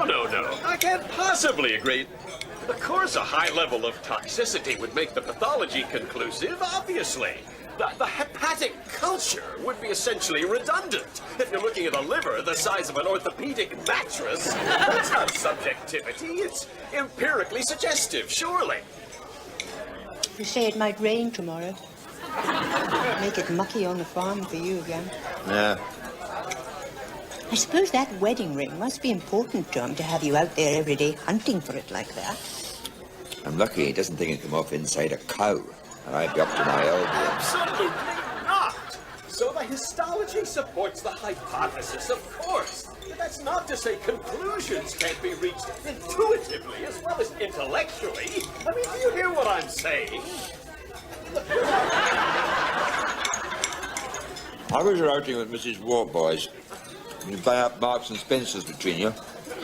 No. I can't possibly agree. Of course, a high level of toxicity would make the pathology conclusive, obviously. The hepatic culture would be essentially redundant. If you're looking at a liver the size of an orthopedic mattress, that's not subjectivity, it's empirically suggestive, surely. You say it might rain tomorrow. Make it mucky on the farm for you again. Yeah. I suppose that wedding ring must be important to him to have you out there every day hunting for it like that. I'm lucky he doesn't think it come off inside a cow, and I'd be up to my elbow. Absolutely not! So the histology supports the hypothesis, of course. But that's not to say conclusions can't be reached intuitively as well as intellectually. I mean, do you hear what I'm saying? I was outing with Mrs. Warboys. You buy up Marks and Spencer's between you.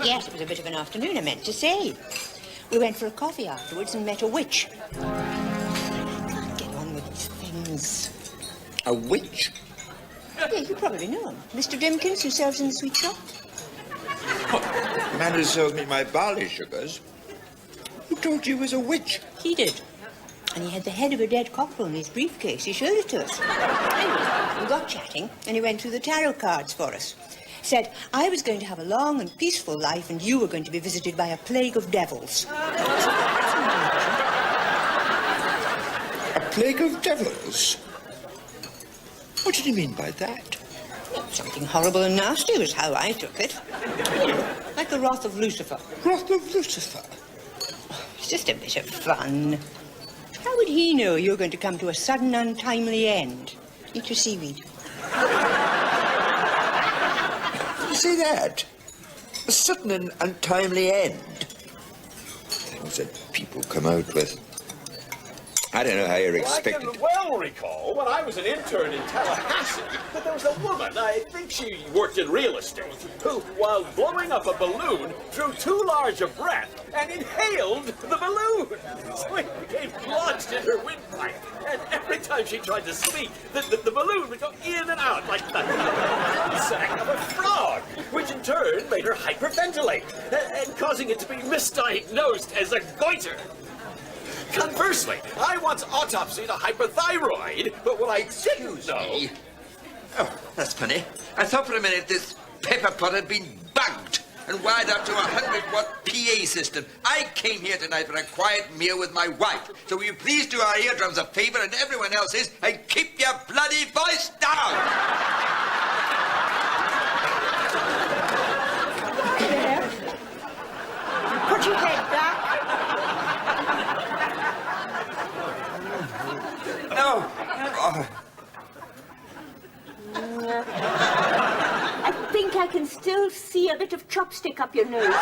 Yes, it was a bit of an afternoon, I meant to say. We went for a coffee afterwards and met a witch. I can't get on with these things. A witch? Yeah, you probably know him. Mr. Dimkins, who serves in the sweet shop. The man who sells me my barley sugars. Who told you he was a witch? He did. And he had the head of a dead cockerel in his briefcase. He showed it to us. Anyway, we got chatting, and he went through the tarot cards for us. Said I was going to have a long and peaceful life, and you were going to be visited by a plague of devils. A plague of devils? What did he mean by that? Something horrible and nasty was how I took it. You know, like the wrath of Lucifer. Wrath of Lucifer? It's just a bit of fun. How would he know you're going to come to a sudden, untimely end? Eat your seaweed. You see that? A sudden and untimely end. Things that people come out with. I don't know how you're expected. I can well recall when I was an intern in Tallahassee that there was a woman, I think she worked in real estate, who, while blowing up a balloon, drew too large a breath and inhaled the balloon. So it became lodged in her windpipe. And every time she tried to speak, the balloon would go in and out like the sack of a frog, which in turn made her hyperventilate, and causing it to be misdiagnosed as a goiter. Conversely, I once autopsied a hyperthyroid, but what I didn't know... Oh, that's funny. I thought for a minute this pepper pot had been bugged and wired up to a 100-watt PA system. I came here tonight for a quiet meal with my wife. So will you please do our eardrums a favor and everyone else's and keep your bloody voice down? Put your head back. No. I think I can still see a bit of chopstick up your nose.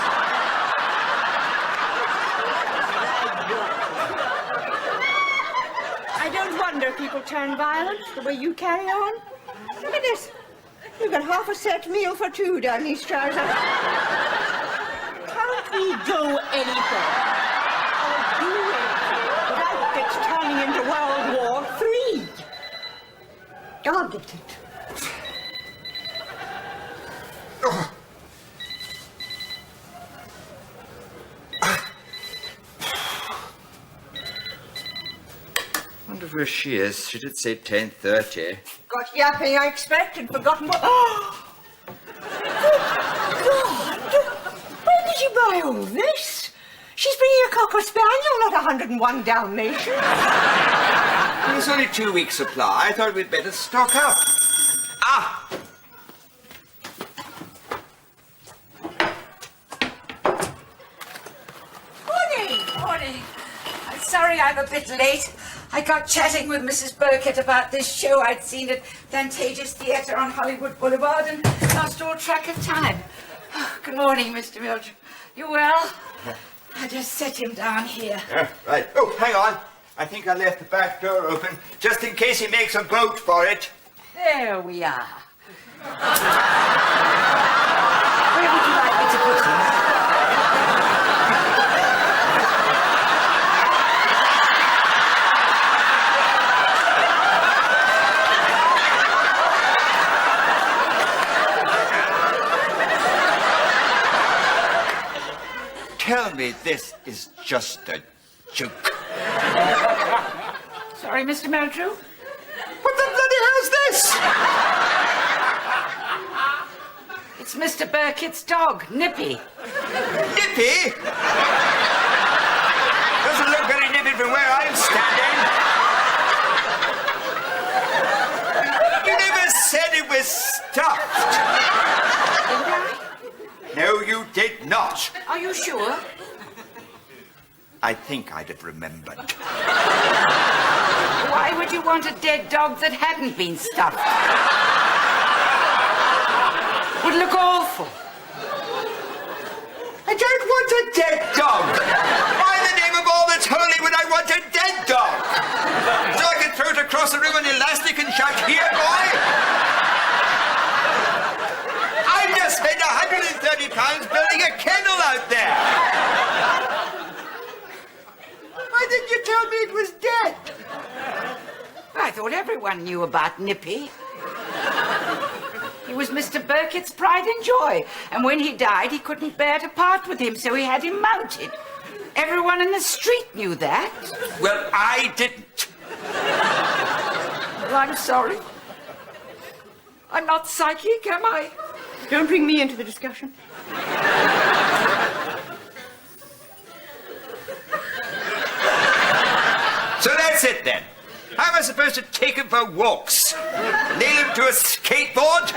I don't wonder people turn violent the way you carry on. Look at this. You've got half a set meal for two down these trousers. Can't we do anything? Or do anything without it turning into World War III? I'll get it. Oh. Wonder where she is. She did say 10:30. Got yapping, I expect, and forgotten what... Oh! Good God! Where did you buy all this? She's bringing a Cocker Spaniel, not 101 Dalmatians. Well, it's only 2 weeks' supply. I thought we'd better stock up. Ah! Morning. I'm sorry I'm a bit late. I got chatting with Mrs. Burkett about this show I'd seen at Vantageous Theatre on Hollywood Boulevard and lost all track of time. Oh, good morning, Mr. Meldrew. You well? I just set him down here. Yeah, right. Oh, hang on. I think I left the back door open, just in case he makes a boat for it. There we are. Where would you like me to put him? tell me this is just a joke? Sorry, Mr. Meldrew. What the bloody hell's this? It's Mr. Burkitt's dog, Nippy. Nippy? Doesn't look very nippy from where I'm standing. You never said it was stuffed. Did I? No, you did not. Are you sure? I think I'd have remembered. Why would you want a dead dog that hadn't been stuffed? Would look awful. I don't want a dead dog. Why in the name of all that's holy would I want a dead dog? So I can throw it across the room on elastic and shout, "Here, boy!" I've just spent £130 building a kennel out there. Why didn't you tell me it was dead? I thought everyone knew about Nippy. He was Mr. Burkitt's pride and joy, and when he died, he couldn't bear to part with him, so he had him mounted. Everyone in the street knew that. Well, I didn't. Well, I'm sorry. I'm not psychic, am I? Don't bring me into the discussion. So that's it then. How am I supposed to take him for walks? Nail him to a skateboard?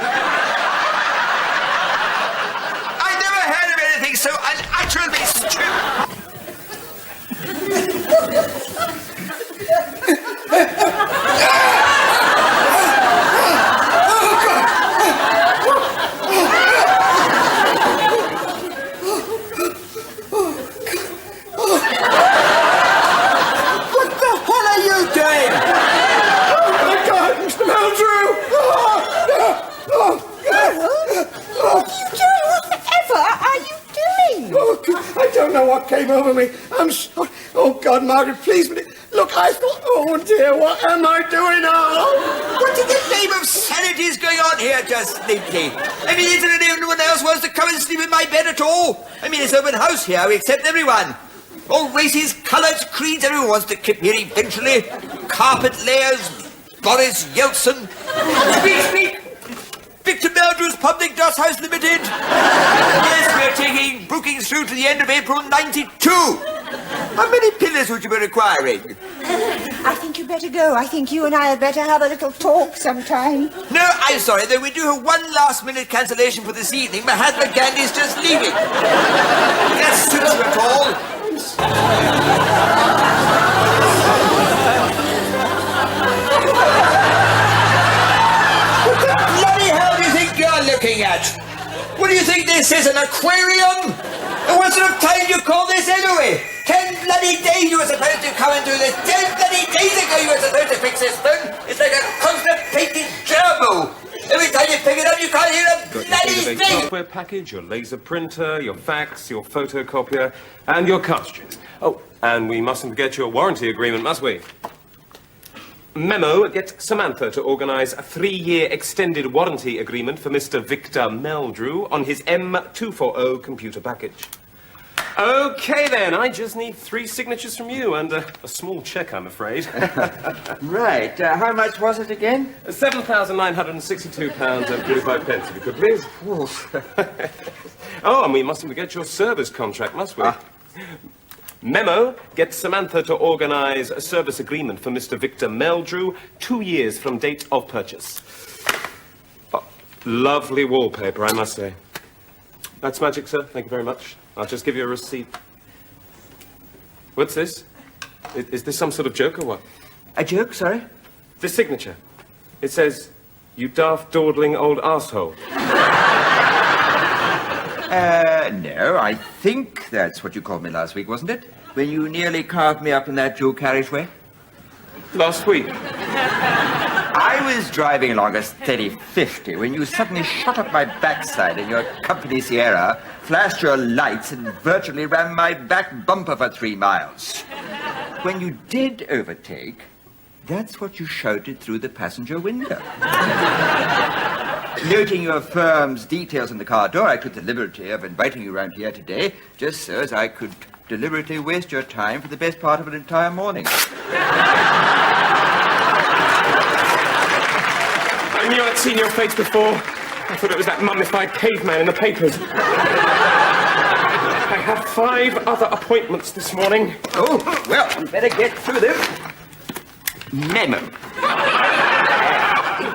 I never heard of anything so unutterably stupid. I don't know what came over me. I'm sorry. Oh, God, Margaret, please. Look, I thought, oh, dear, what am I doing now? What in the name of sanity is going on here just lately? I mean, is there anyone else wants to come and sleep in my bed at all? I mean, it's open house here. We accept everyone. All races, colours, creeds, everyone wants to keep here eventually. Carpet layers, Boris Yeltsin. Speak. Victor Meldrew's Public Dust House Limited. Yes, we're taking bookings through to the end of April '92. How many pillows would you be requiring? I think you better go. I think you and I had better have a little talk sometime. No, I'm sorry, though we do have one last-minute cancellation for this evening. Mahatma Gandhi's just leaving. That suits you at all. Looking at? What do you think this is, an aquarium? And what sort of time do you call this anyway? 10 bloody days you were supposed to come and do this. 10 bloody days ago you were supposed to fix this phone. It's like a constipated gerbil. Every time you pick it up you can't hear a bloody thing. Software package, your laser printer, your fax, your photocopier, and your cartridges. Oh, and we mustn't forget your warranty agreement, must we? Memo, get Samantha to organise a 3-year extended warranty agreement for Mr. Victor Meldrew on his M240 computer package. Okay, then. I just need 3 signatures from you and a small cheque, I'm afraid. Right. How much was it again? £7,962.45, if you could, please. Oh, and we mustn't forget your service contract, must we? Memo, get Samantha to organise a service agreement for Mr. Victor Meldrew, 2 years from date of purchase. Oh, lovely wallpaper, I must say. That's magic, sir. Thank you very much. I'll just give you a receipt. What's this? Is this some sort of joke or what? A joke, sorry? The signature. It says, "You daft, dawdling old arsehole." No, I think that's what you called me last week, wasn't it? When you nearly carved me up in that dual carriageway? Last week. I was driving along a steady 50 when you suddenly shot up my backside in your company Sierra, flashed your lights, and virtually ran my back bumper for 3 miles. When you did overtake, that's what you shouted through the passenger window. Noting your firm's details on the car door, I took the liberty of inviting you round here today, just so as I could deliberately waste your time for the best part of an entire morning. I knew I'd seen your face before. I thought it was that mummified caveman in the papers. I have 5 other appointments this morning. Oh, well, we better get through them. Memo.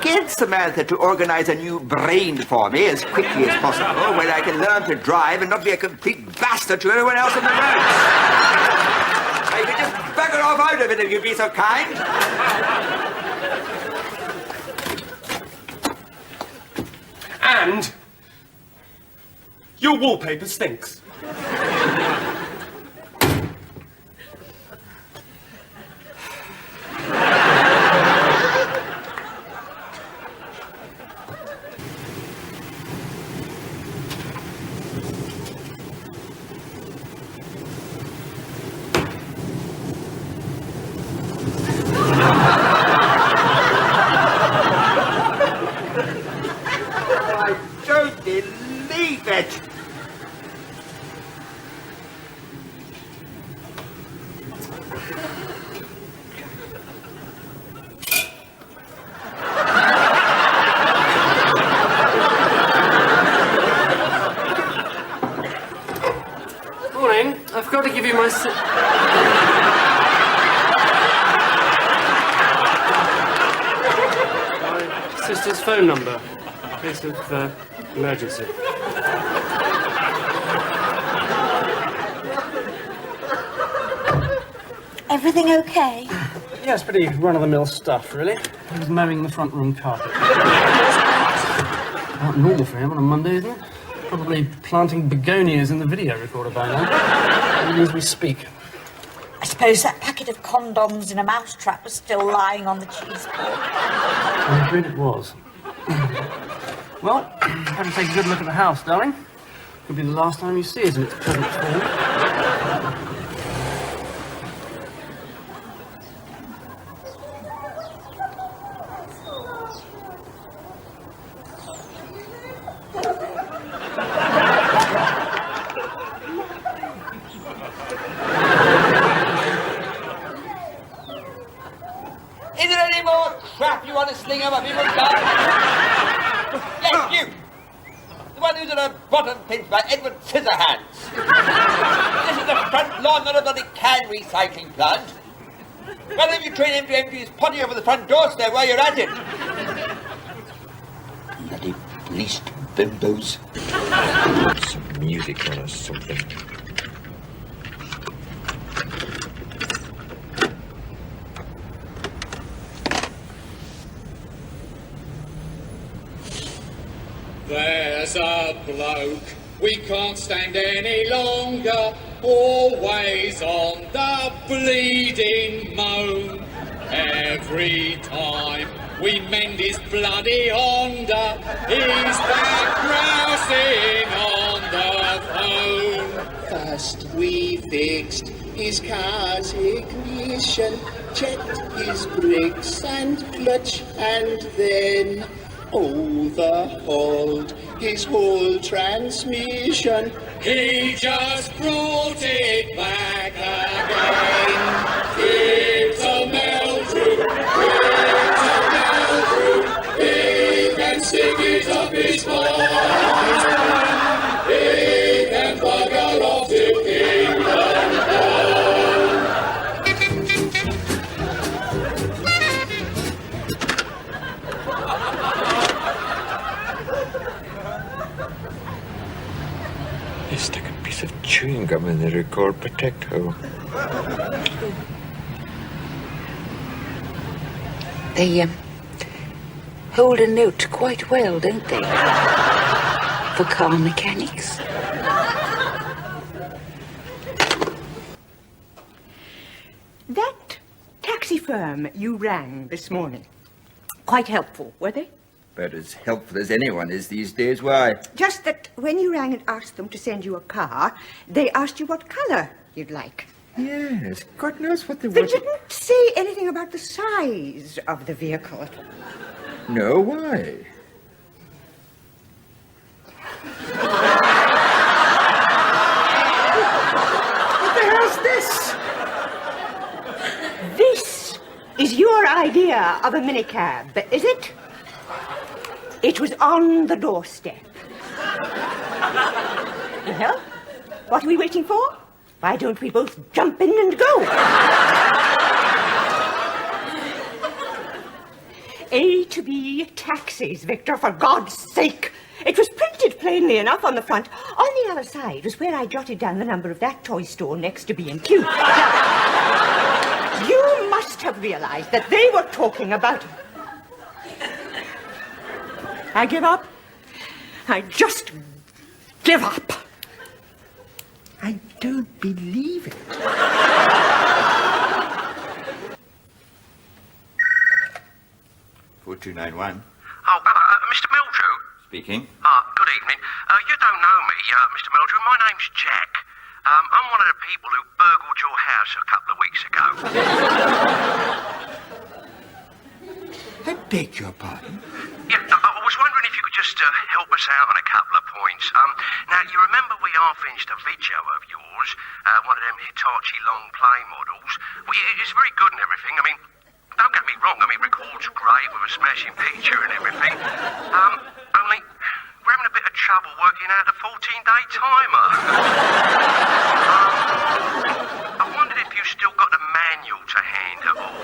Get Samantha to organize a new brain for me as quickly as possible, where I can learn to drive and not be a complete bastard to everyone else on the road. Now, you can just bugger off out of it if you'd be so kind. And your wallpaper stinks. I've got to give you my sister's phone number in case of emergency. Everything okay? Yes, pretty run-of-the-mill stuff, really. He was mowing the front room carpet. Not normal for him on a Monday, isn't it? Probably planting begonias in the video recorder by now. Even as we speak. I suppose that packet of condoms in a mousetrap was still lying on the cheese board. I'm afraid it was. Well, better take a good look at the house, darling. Could be the last time you see it in its present form. Is there any more crap you want to sling over people's heads? Yes, you! The one who's in a bottom pinched by Edward Scissorhands. This is the front lawn, not a bloody can recycling plant. Why don't you train him to empty his potty over the front doorstep while you're at it? Bloody bleached bimbos. Some music on or something. There's a bloke we can't stand any longer, always on the bleeding moan. Every time we mend his bloody Honda, he's back grousing on the phone. First we fixed his car's ignition, checked his brakes and clutch, and then overhauled his whole transmission. He just brought it back again. Victor Meldrew, he can stick it up his butt. He can bugger off to England. Stick a piece of chewing gum in the record protect hole. They hold a note quite well, don't they? For car mechanics. That taxi firm you rang this morning, quite helpful, were they? But as helpful as anyone is these days, why? Just that when you rang and asked them to send you a car, they asked you what colour you'd like. Yes, God knows what they They want. didn't say anything about the size of the vehicle. No, why? What the hell's this? This is your idea of a minicab, is it? It was on the doorstep. Well, what are we waiting for? Why don't we both jump in and go? A to B taxis, Victor, for God's sake. It was printed plainly enough on the front. On the other side was where I jotted down the number of that toy store next to B&Q. Now, you must have realized that they were talking about... I give up. I just give up. I don't believe it. 4291. Oh, Mr. Meldrew? Speaking. Good evening. You don't know me, Mr. Meldrew. My name's Jack. I'm one of the people who burgled your house a couple of weeks ago. I beg your pardon? Yeah, I was wondering if you could just help us out on a couple of points. Now, you remember we half-inched a video of yours, one of them Hitachi long play models. Well, it's very good and everything. I mean, don't get me wrong. I mean, record's great with a smashing picture and everything. Only we're having a bit of trouble working out the 14-day timer. I wondered if you still got the manual to hand at all.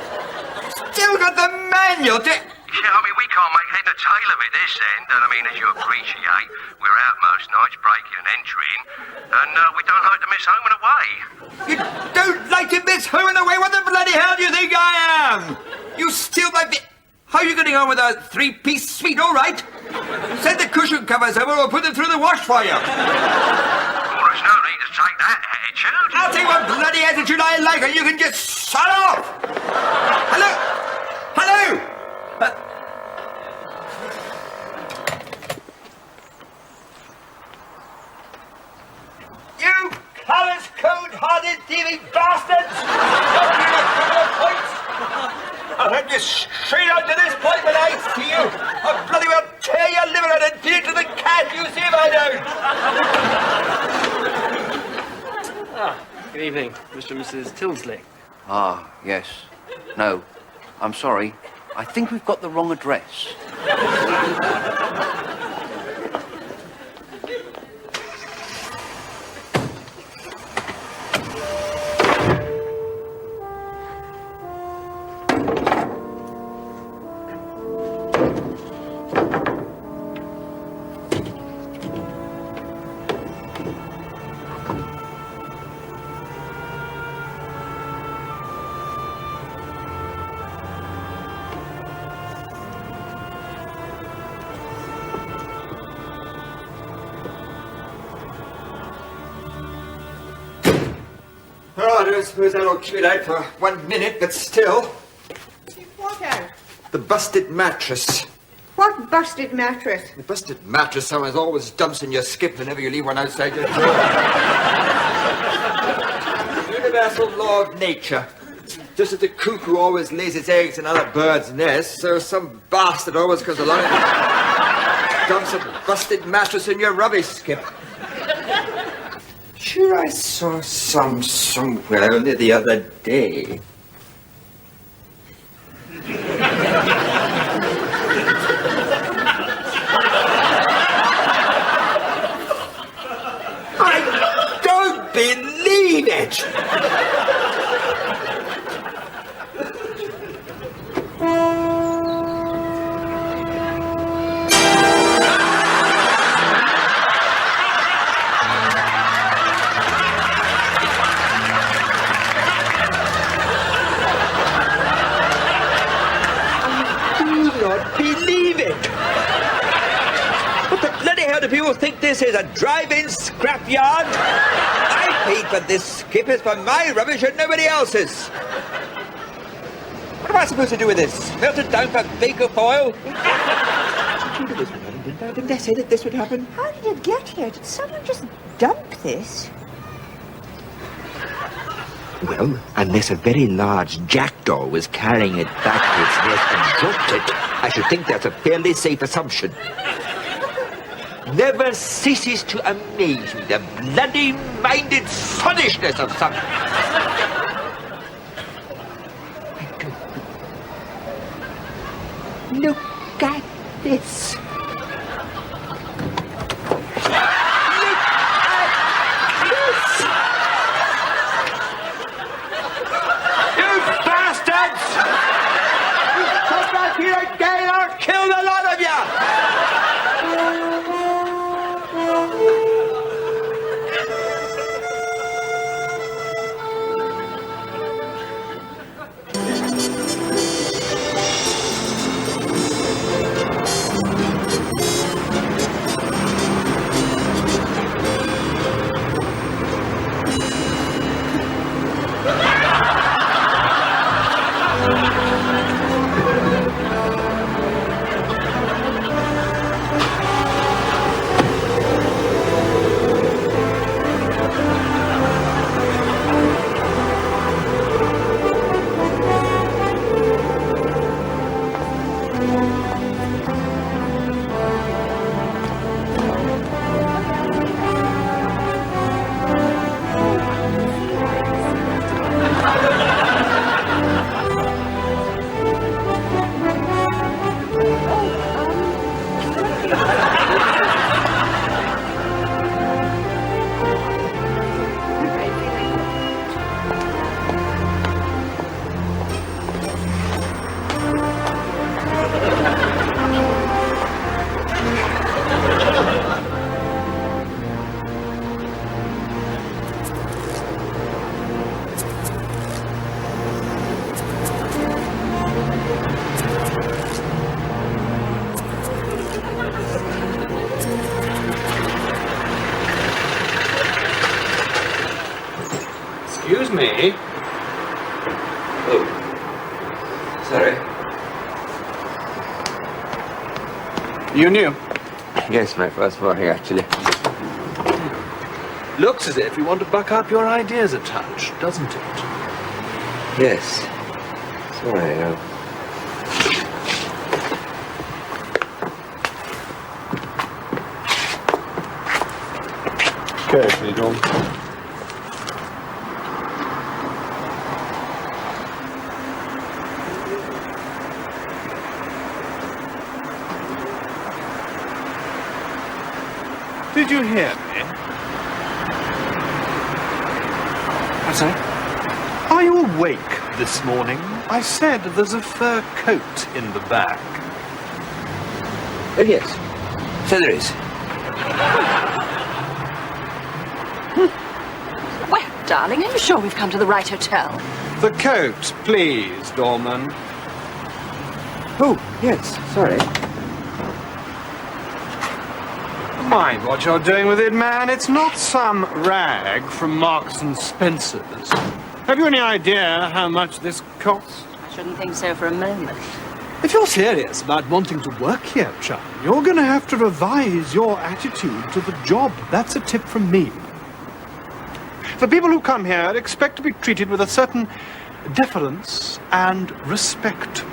Still got the manual to... Yeah, I mean, we can't make head or tail of it this end, and I mean, as you appreciate, we're out most nights breaking and entering, and we don't like to miss home and away. You don't like to miss home and away? What the bloody hell do you think I am? You still might be... How are you getting on with a three-piece suite, all right? Send the cushion covers over or put them through the wash for you. Well, there's no need to take that attitude. I'll tell you what bloody attitude I like, and you can just shut off! Hello? Hello? You callous, cold-hearted, thieving bastards! I'll have you straight on to this point when I see you. I'll bloody well tear your liver out and feed it to the cat, you see if I don't. Good evening, Mr. and Mrs. Tilsley. Ah, yes. No, I'm sorry. I think we've got the wrong address. Oh, I don't suppose that'll keep it out for 1 minute, but still. What out? The busted mattress. What busted mattress? The busted mattress someone always dumps in your skip whenever you leave one outside your door. Universal law of nature. Just as the cuckoo always lays its eggs in other birds' nests, so some bastard always comes along and dumps a busted mattress in your rubbish skip. Sure, I saw some somewhere only the other day. I don't believe it! Believe it! What the bloody hell do people think this is, a drive-in scrapyard? I paid for this skip, it's for my rubbish and nobody else's. What am I supposed to do with this? Melt it down for baker foil? Didn't I say that this would happen? How did it get here? Did someone just dump this? Well, unless a very large jackdaw was carrying it back to its nest and dropped it, I should think that's a fairly safe assumption. never ceases to amaze me, the bloody-minded sottishness of some... Look at this. Kill the lot of you! Excuse me. Oh. Sorry. You knew? Yes, my first morning, actually. Looks as if you want to buck up your ideas a touch, doesn't it? Yes. Sorry, Carefully, Dawn. Did you hear me? I'm sorry? Are you awake this morning? I said there's a fur coat in the bag. Oh, yes. So there is. Well, darling, I'm sure we've come to the right hotel. The coat, please, Dorman. Oh, yes. Sorry. Mind what you're doing with it, man. It's not some rag from Marks and Spencer's. Have you any idea how much this costs? I shouldn't think so for a moment. If you're serious about wanting to work here, Chum, you're going to have to revise your attitude to the job. That's a tip from me. The people who come here expect to be treated with a certain deference and respect.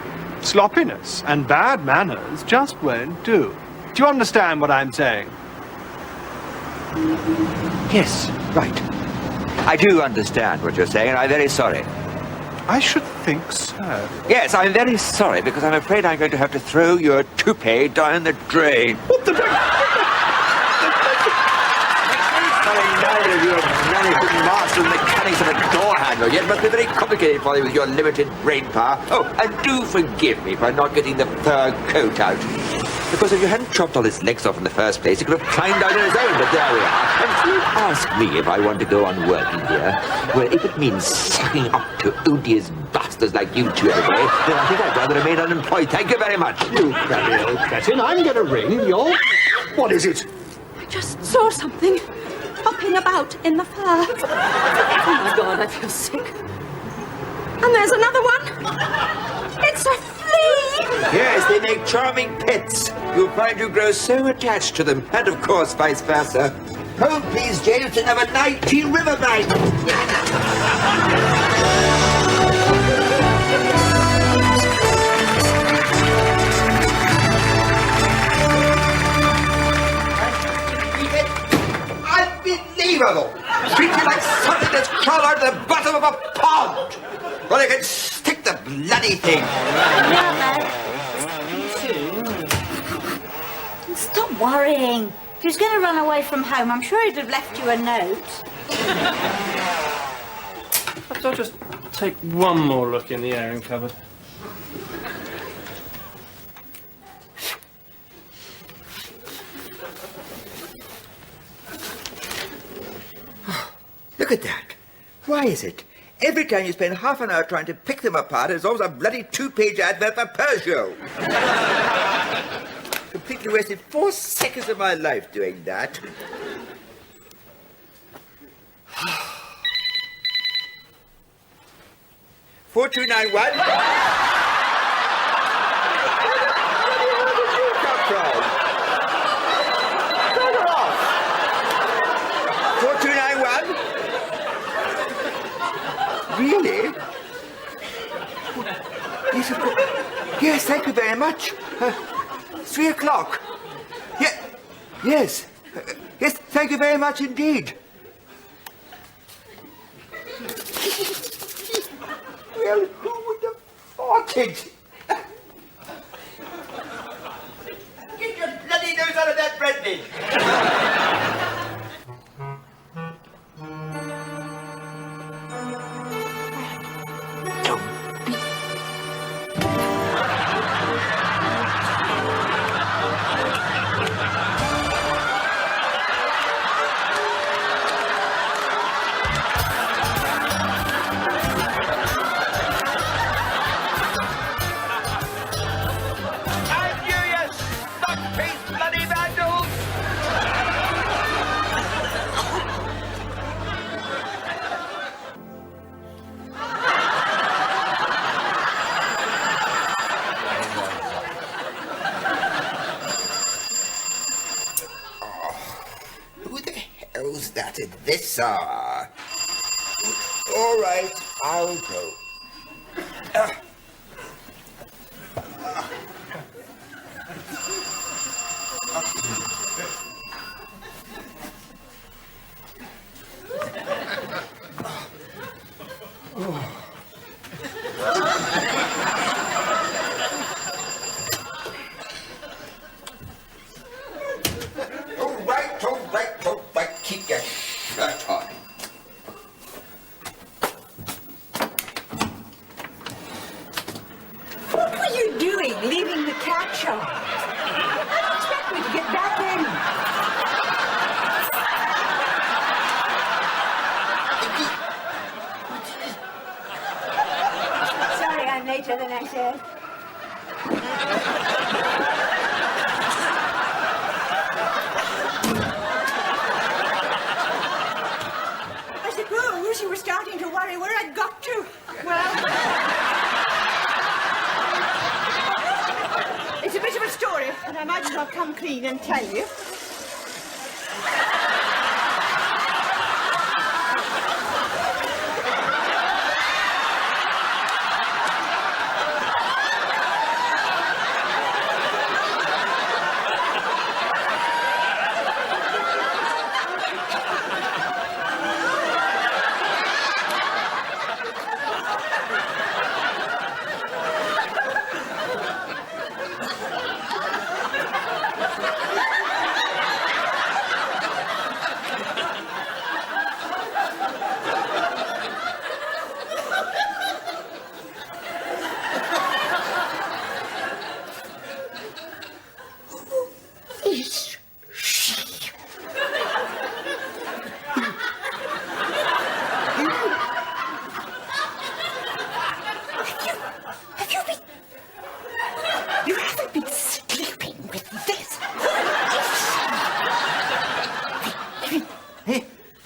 Sloppiness and bad manners just won't do. Do you understand what I'm saying? Yes, right. I do understand what you're saying, and I'm very sorry. I should think so. Yes, I'm very sorry, because I'm afraid I'm going to have to throw your toupee down the drain. What the... Neither of you have managed to master the mechanics of a door handle yet, must be very complicated for you with your limited brain power. Oh, and do forgive me for not getting the fur coat out. Because if you hadn't chopped all his legs off in the first place, he could have climbed out on his own, but there we are. And if you ask me if I want to go on working here, well, if it means sucking up to odious bastards like you two every day, then I think I'd rather remain unemployed. Thank you very much. You crabby old cretin, I'm going to ring your... What is it? I just saw something hopping about in the fur. Oh, my God, I feel sick. And there's another one. It's a flea. Yes, they make charming pets. You'll find you grow so attached to them, and of course vice versa. Oh, please, James, to have a night tea riverbank. unbelievable! Treat you like something that's crawled out of the bottom of a pond! Well, I can stick the bloody thing! Stop worrying. If he was going to run away from home, I'm sure he'd have left you a note. Perhaps I'll just take one more look in the airing cupboard. Look at that. Why is it? Every time you spend half an hour trying to pick them apart, there's always a bloody 2-page advert for Peugeot. Completely wasted 4 seconds of my life doing that. 4291. Turn off. 4291. Really? Yes, of course. Yes, thank you very much. 3 o'clock. Yes. Yes, thank you very much indeed. Well, who would have thought it? Get your bloody nose out of that bread dish. That at this hour. All right, I'll go. Keep your shirt on. What were you doing, leaving the cat shop? I don't expect me to get back in. Sorry, I'm later than I said. You were starting to worry where I'd got to. Well, it's a bit of a story, but I might as well come clean and tell you.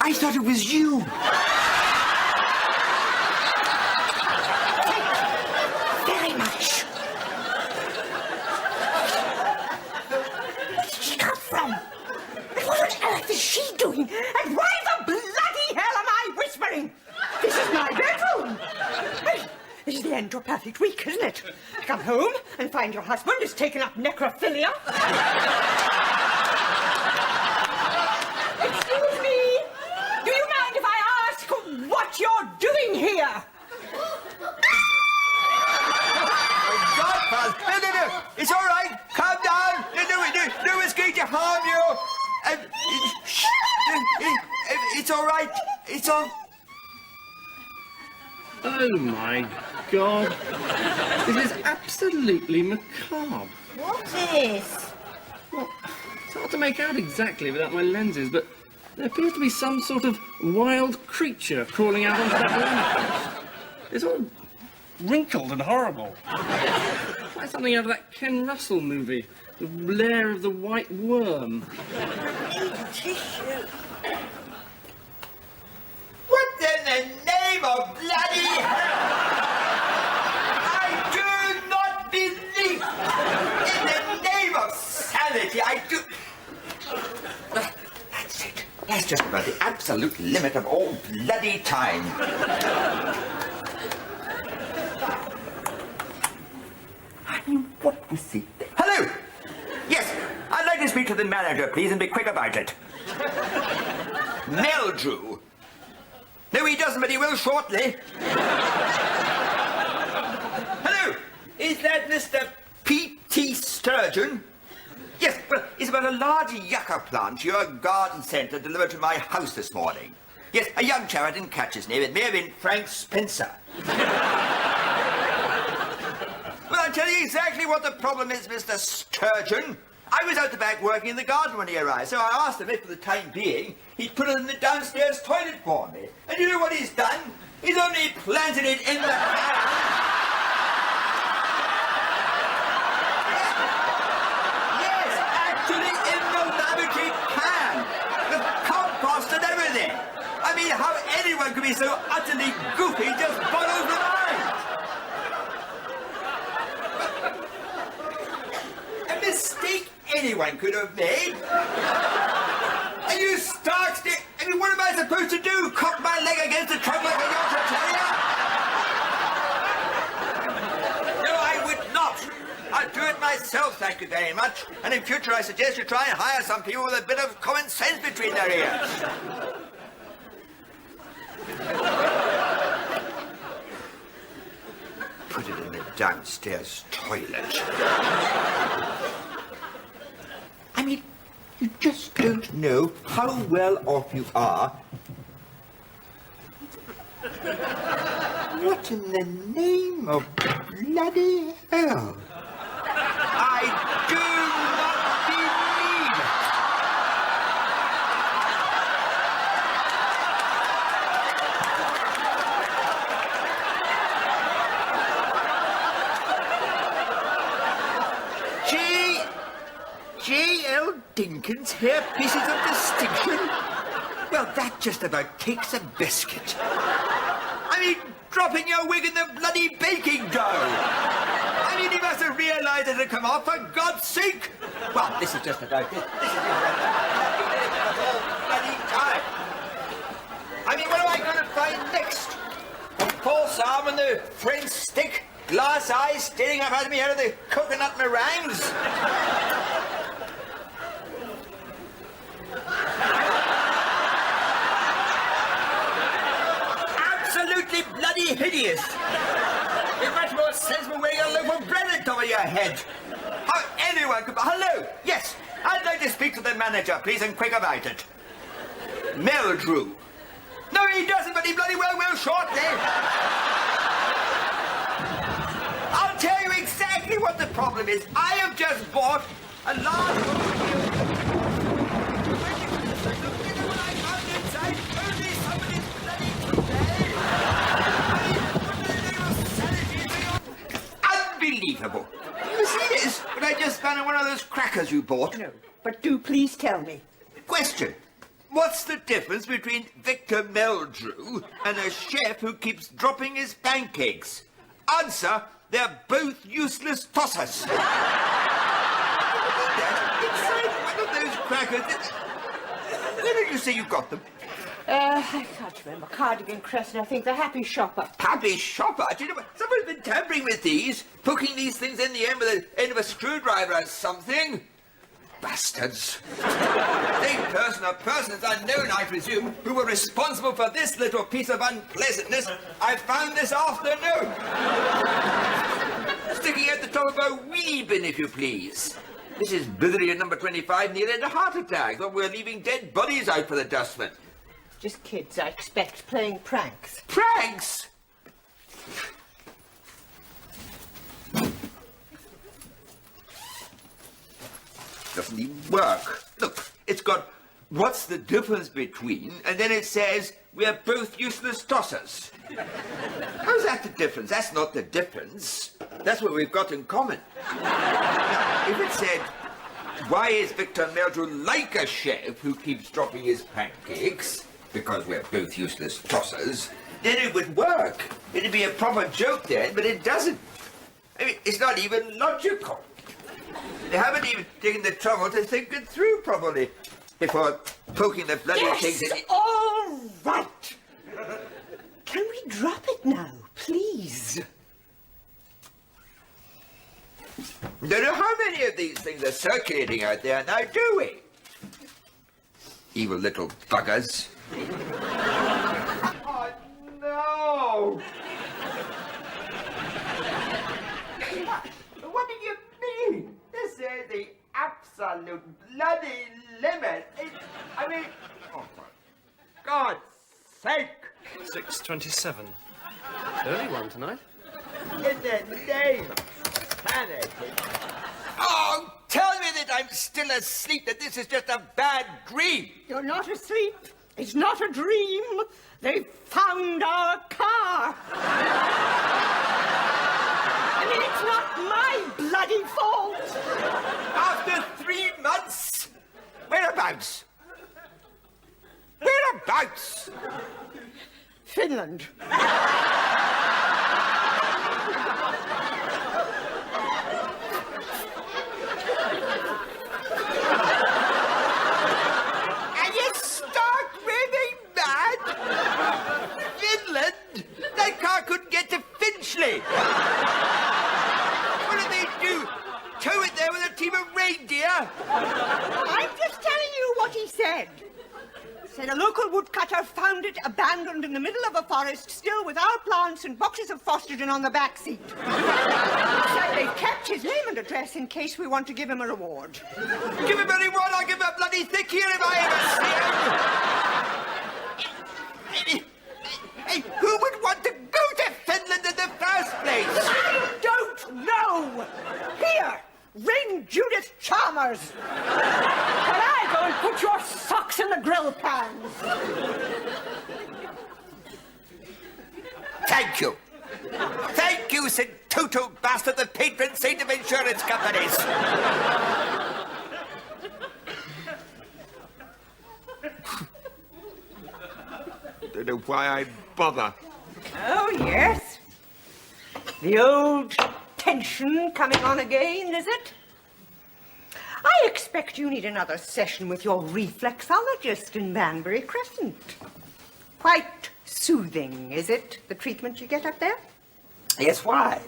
I thought it was you. Very much. Where did she come from? And what on earth is she doing? And why the bloody hell am I whispering? This is my bedroom. Well, this is the end to a perfect week, isn't it? Come home and find your husband has taken up necrophilia. Excuse me. doing here? No, it's all right. Calm down. No one's going to harm you. It's all right. It's all... Oh, my God. This is absolutely macabre. What is? Well, it's hard to make out exactly without my lenses, but there appears to be some sort of wild creature crawling out onto that lamppost. It's all wrinkled and horrible. It's like something out of that Ken Russell movie, The Lair of the White Worm. Tissue. What in the name of bloody hell? I do not believe in the name of sanity. I do... That's it. That's just about the absolute limit of all bloody time. I mean, what was it? Hello! Yes, I'd like to speak to the manager, please, and be quick about it. Meldrew. No, he doesn't, but he will shortly. Hello! Is that Mr. P.T. Sturgeon? Yes, well, it's about a large yucca plant to your garden centre delivered to my house this morning. Yes, a young chap, I didn't catch his name. It may have been Frank Spencer. Well, I'll tell you exactly what the problem is, Mr. Sturgeon. I was out the back working in the garden when he arrived, so I asked him if, for the time being, he'd put it in the downstairs toilet for me. And you know what he's done? He's only planted it in the can. Yes, actually in the laboratory can. With compost and everything. I mean, how anyone could be so utterly goofy just boggles the mind. A mistake anyone could have made. And you stark stick. I mean, what am I supposed to do? Cock my leg against the trunk like a Yorkshire Terrier? No, I would not. I'll do it myself, thank you very much. And in future, I suggest you try and hire some people with a bit of common sense between their ears. Put it in the downstairs toilet. I mean, you just don't know how well off you are. What in the name of bloody hell? I do not believe it. J.L. Dinkins, hair pieces of distinction? Well, that just about takes a biscuit. I mean, dropping your wig in the bloody baking dough. I mean, you must have realised it had come off, for God's sake. Well, this is just about it. This is just about the whole bloody time. I mean, what am I going to find next? A false arm and the French stick? Glass eyes staring up at me out of the coconut meringues? Absolutely bloody hideous. It's much more sensible wearing a loaf of bread on top of your head. How anyone could... Hello? Yes, I'd like to speak to the manager, please, and quick about it. Meldrew. No, he doesn't, but he bloody well will shortly. I'll tell you exactly what the problem is. I have just bought a large... Unbelievable. You see this? But I just found one of those crackers you bought. No, but do please tell me. Question. What's the difference between Victor Meldrew and a chef who keeps dropping his pancakes? Answer, they're both useless tossers. Inside one of those crackers... Where did you say you got them? I can't remember. Cardigan Crescent, I think. The Happy Shopper. Happy Shopper? Do you know what? Someone's been tampering with these, poking these things in the end with the end of a screwdriver or something. bastards. Same person or persons unknown, I presume, who were responsible for this little piece of unpleasantness I found this afternoon. Sticking at the top of a wee bin, if you please. This is Bithery number 25 nearly had a heart attack, but we're leaving dead bodies out for the dustman. Just kids, I expect, playing pranks. Pranks? Doesn't even work. Look, it's got what's the difference between, and then it says we're both useless tossers. How's that the difference? That's not the difference. That's what we've got in common. If it said, why is Victor Meldrew like a chef who keeps dropping his pancakes? Because we're both useless tossers. Then it would work. It'd be a proper joke then, but it doesn't. I mean, it's not even logical. They haven't even taken the trouble to think it through properly before poking the bloody things in it. All right. Can we drop it now, please? Don't know how many of these things are circulating out there now, do we? Evil little buggers. Oh, no! What do you mean? This is the absolute bloody limit. I mean, oh, for God's sake! 6:27. Early one tonight. In the name of sanity. Oh, tell me that I'm still asleep, that this is just a bad dream. You're not asleep. It's not a dream. They found our car. I mean, it's not my bloody fault. After 3 months? Whereabouts? Whereabouts? Finland. And you start raving mad? Finland? That car couldn't get to Finchley. What do they do? Tow it there with a team of reindeer? I'm just telling you what he said. Said a local woodcutter found it abandoned in the middle of a forest, still with our plants and boxes of phosphagen on the back seat. Said they kept his name and address in case we want to give him a reward. Give him a reward, I'll give him a bloody thick here if I ever see him. Hey, who would want to go to Finland in the first place? I don't know! Here! Ring Judith Chalmers! Can I go and put your socks in the grill pans? Thank you. Thank you, St. Toto Bastard, the patron saint of insurance companies. Don't know why I bother. Oh, yes. The old tension coming on again, is it? I expect you need another session with your reflexologist in Banbury Crescent. Quite soothing, is it, the treatment you get up there? Yes, why?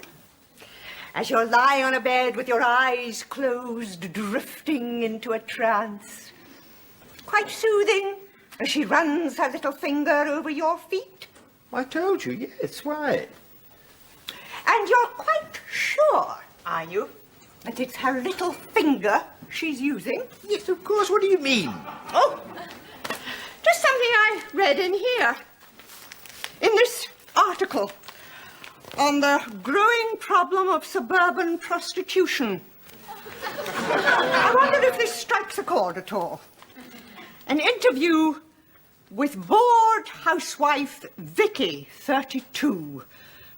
As you lie on a bed with your eyes closed, drifting into a trance. Quite soothing as she runs her little finger over your feet. I told you, yes, why? And you're quite sure, are you, that it's her little finger she's using? Yes, of course. What do you mean? Oh, just something I read in here. In this article on the growing problem of suburban prostitution. I wondered if this strikes a chord at all. An interview with bored housewife Vicky, 32,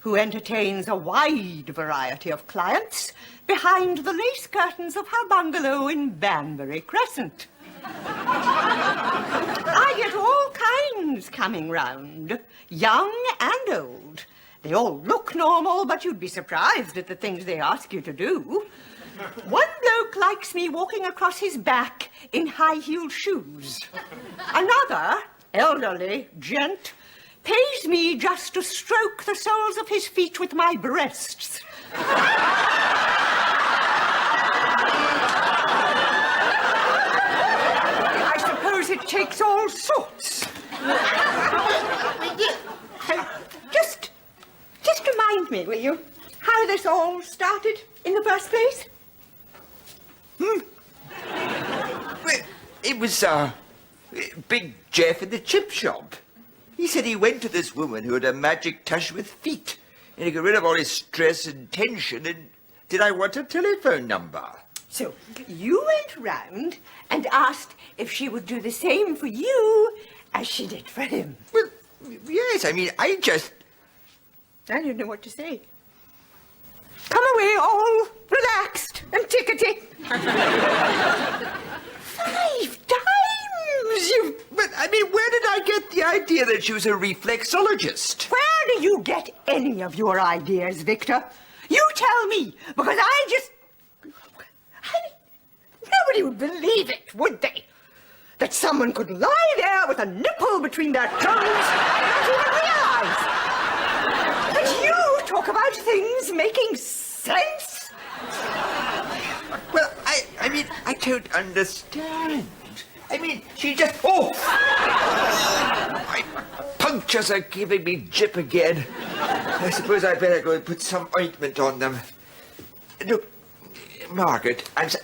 who entertains a wide variety of clients behind the lace curtains of her bungalow in Banbury Crescent. I get all kinds coming round, young and old. They all look normal, but you'd be surprised at the things they ask you to do. One bloke likes me walking across his back in high-heeled shoes. Another, elderly gent, pays me just to stroke the soles of his feet with my breasts. takes all sorts. Just remind me, will you, how this all started in the first place? Well, it was, Big Jeff in the chip shop. He said he went to this woman who had a magic touch with feet, and he got rid of all his stress and tension, and did I want a telephone number? So, you went round and asked if she would do the same for you as she did for him. Well, yes, I mean, I don't know what to say. Come away all relaxed and tickety. 5 times you... But, I mean, where did I get the idea that she was a reflexologist? Where do you get any of your ideas, Victor? You tell me, because nobody would believe it, would they? That someone could lie there with a nipple between their tongues and not even realize. But you talk about things making sense. Well, I mean, I don't understand. I mean, she just... Oh! My punctures are giving me jip again. I suppose I'd better go and put some ointment on them. Look, Margaret, I'm so...